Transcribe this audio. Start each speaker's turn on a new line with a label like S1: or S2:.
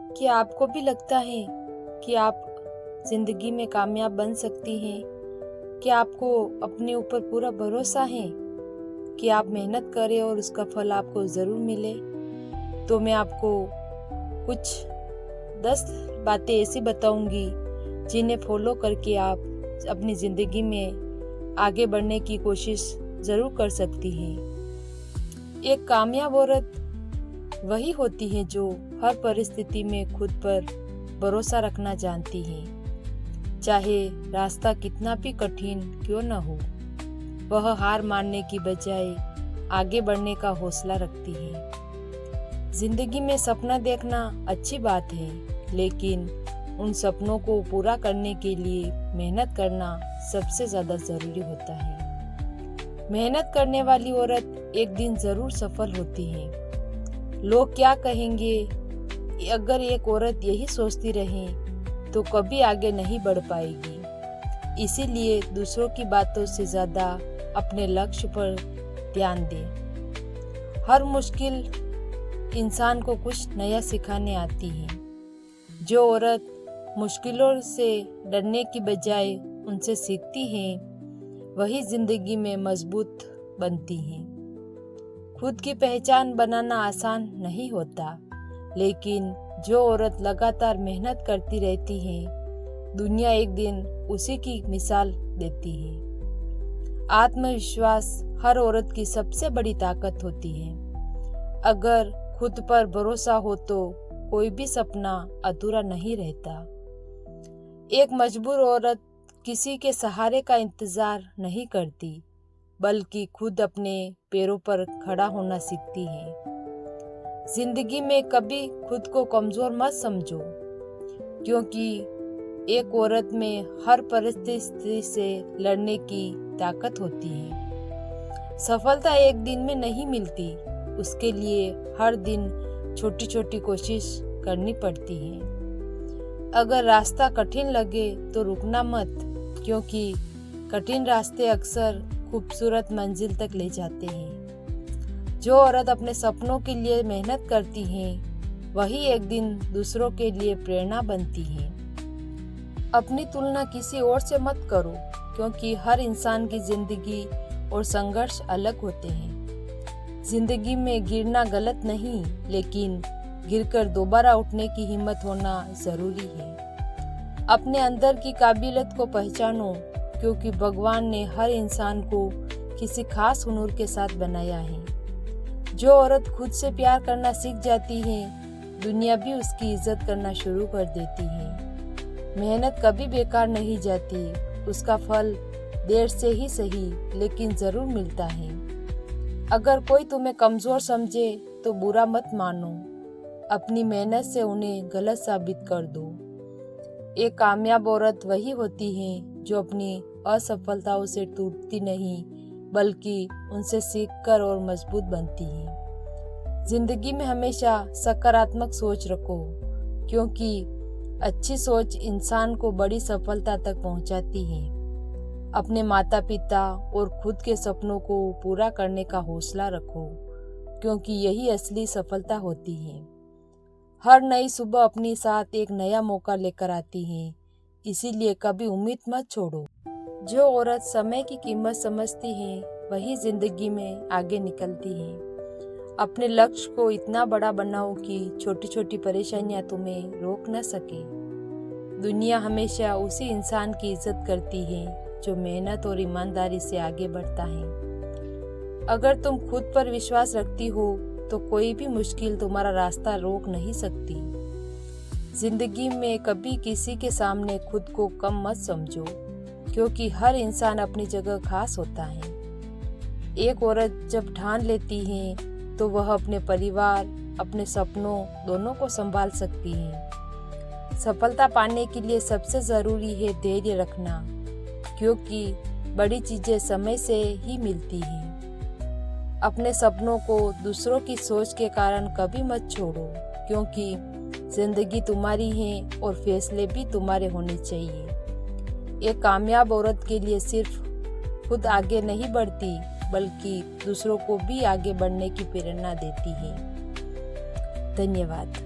S1: क्या आपको भी लगता है कि आप जिंदगी में कामयाब बन सकती हैं? क्या आपको अपने ऊपर पूरा भरोसा है कि आप मेहनत करें और उसका फल आपको ज़रूर मिले? तो मैं आपको कुछ 10 बातें ऐसी बताऊंगी जिन्हें फॉलो करके आप अपनी ज़िंदगी में आगे बढ़ने की कोशिश ज़रूर कर सकती हैं। एक कामयाब औरत वही होती है जो हर परिस्थिति में खुद पर भरोसा रखना जानती है, चाहे रास्ता कितना भी कठिन क्यों न हो। वह हार मानने की बजाय आगे बढ़ने का हौसला रखती है। जिंदगी में सपना देखना अच्छी बात है, लेकिन उन सपनों को पूरा करने के लिए मेहनत करना सबसे ज़्यादा ज़रूरी होता है। मेहनत करने वाली औरत एक दिन ज़रूर सफल होती है। लोग क्या कहेंगे, अगर एक औरत यही सोचती रहे तो कभी आगे नहीं बढ़ पाएगी। इसीलिए दूसरों की बातों से ज़्यादा अपने लक्ष्य पर ध्यान दें। हर मुश्किल इंसान को कुछ नया सिखाने आती है। जो औरत मुश्किलों से डरने की बजाय उनसे सीखती है, वही जिंदगी में मजबूत बनती है। खुद की पहचान बनाना आसान नहीं होता, लेकिन जो औरत लगातार मेहनत करती रहती है, दुनिया एक दिन उसी की मिसाल देती है। आत्मविश्वास हर औरत की सबसे बड़ी ताकत होती है। अगर खुद पर भरोसा हो तो कोई भी सपना अधूरा नहीं रहता। एक मजबूर औरत किसी के सहारे का इंतजार नहीं करती, बल्कि खुद अपने पैरों पर खड़ा होना सीखती है। जिंदगी में कभी खुद को कमजोर मत समझो, क्योंकि एक औरत में हर परिस्थिति से लड़ने की ताकत होती है। सफलता एक दिन में नहीं मिलती, उसके लिए हर दिन छोटी छोटी कोशिश करनी पड़ती है। अगर रास्ता कठिन लगे तो रुकना मत, क्योंकि कठिन रास्ते अक्सर खूबसूरत मंजिल तक ले जाते हैं। जो औरत अपने सपनों के लिए मेहनत करती है, वही एक दिन दूसरों के लिए प्रेरणा बनती है। अपनी तुलना किसी और से मत करो, क्योंकि हर इंसान की जिंदगी और संघर्ष अलग होते हैं। जिंदगी में गिरना गलत नहीं, लेकिन गिरकर दोबारा उठने की हिम्मत होना जरूरी है। अपने अंदर की काबिलियत को पहचानो, क्योंकि भगवान ने हर इंसान को किसी खास हुनर के साथ बनाया है। जो औरत खुद से प्यार करना सीख जाती है, दुनिया भी उसकी इज्जत करना शुरू कर देती है। मेहनत कभी बेकार नहीं जाती, उसका फल देर से ही सही लेकिन जरूर मिलता है। अगर कोई तुम्हें कमजोर समझे तो बुरा मत मानो, अपनी मेहनत से उन्हें गलत साबित कर दो। एक कामयाब औरत वही होती है जो अपनी असफलताओं से टूटती नहीं, बल्कि उनसे सीखकर और मजबूत बनती है। जिंदगी में हमेशा सकारात्मक सोच रखो, क्योंकि अच्छी सोच इंसान को बड़ी सफलता तक पहुंचाती है। अपने माता पिता और खुद के सपनों को पूरा करने का हौसला रखो, क्योंकि यही असली सफलता होती है। हर नई सुबह अपने साथ एक नया मौका लेकर आती है, इसीलिए कभी उम्मीद मत छोड़ो। जो औरत समय की कीमत समझती है, वही जिंदगी में आगे निकलती है। अपने लक्ष्य को इतना बड़ा बनाओ कि छोटी छोटी परेशानियां तुम्हें रोक न सके। दुनिया हमेशा उसी इंसान की इज्जत करती है जो मेहनत और ईमानदारी से आगे बढ़ता है। अगर तुम खुद पर विश्वास रखती हो तो कोई भी मुश्किल तुम्हारा रास्ता रोक नहीं सकती। जिंदगी में कभी किसी के सामने खुद को कम मत समझो, क्योंकि हर इंसान अपनी जगह खास होता है। एक औरत जब ठान लेती है तो वह अपने परिवार, अपने सपनों दोनों को संभाल सकती है। सफलता पाने के लिए सबसे जरूरी है धैर्य रखना, क्योंकि बड़ी चीजें समय से ही मिलती हैं। अपने सपनों को दूसरों की सोच के कारण कभी मत छोड़ो, क्योंकि जिंदगी तुम्हारी है और फैसले भी तुम्हारे होने चाहिए। एक कामयाब औरत के लिए सिर्फ खुद आगे नहीं बढ़ती, बल्कि दूसरों को भी आगे बढ़ने की प्रेरणा देती है। धन्यवाद।